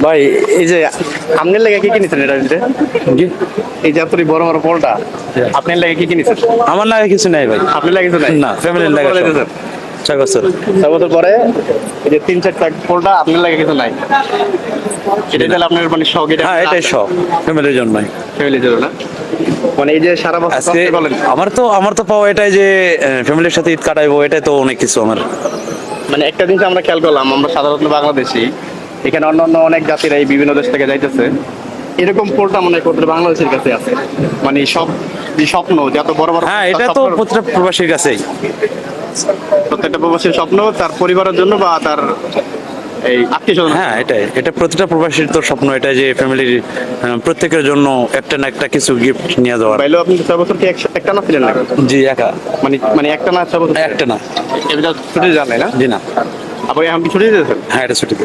ভাই এই যে আপনার লাগে কি কিনেছেন এটা দিতে? জি। এই যে আপনি বড় বড় পোলটা আপনার লাগে কি কিনেছেন? আমার লাগে কিছু নাই ভাই। আপনার লাগে কিছু নাই? না, ফ্যামিলির লাগে সব। দিতেছেন 6 বছর। 6 বছর পরে এই যে 3-4টা পোলটা আপনার লাগে কিছু নাই, এটা তাহলে আপনার মানে শখ? এটা হ্যাঁ, এটাই সব ফ্যামিলির জন্যই। ফ্যামিলি জন্য না, মানে এই যে সারা বছর আজকে কষ্ট করলেন, আমার তো পাওয়া এটাই যে ফ্যামিলির সাথে ঈদ কাটাইবো, এটাই তো অনেক কিছু আমার। মানে একটা জিনিস আমরা খেয়াল করলাম, আমরা সাধারণত বাংলাদেশি, এখানে অন্যান্য অনেক জাতিরা এই বিভিন্ন দেশ থেকে যাইতেছে, এরকম পোলটা মনে করতে বাংলাদেশের কাছে আছে, মানে সব যে স্বপ্ন যে এত বড় বড় হ্যাঁ, এটা তো প্রত্যেকটা প্রবাসীর কাছেই। প্রত্যেকটা প্রবাসীর স্বপ্ন তার পরিবারের জন্য বা তার এই আত্মীয় স্বজন। হ্যাঁ, এটা প্রতিটা প্রবাসীর তো স্বপ্ন, এটা যে ফ্যামিলির প্রত্যেকের জন্য একটা না একটা কিছু গিফট নিয়ে যাওয়ার। বাইলেও আপনি 6 বছর কি একটা না ছিলেন না? জি, একা। মানে একটা না 6 বছর একটা না। এটা ছুটি যান নাই না? জি না। আবার এখন কি ছুটি দিয়েছেন? হ্যাঁ, এটা ছুটিতে।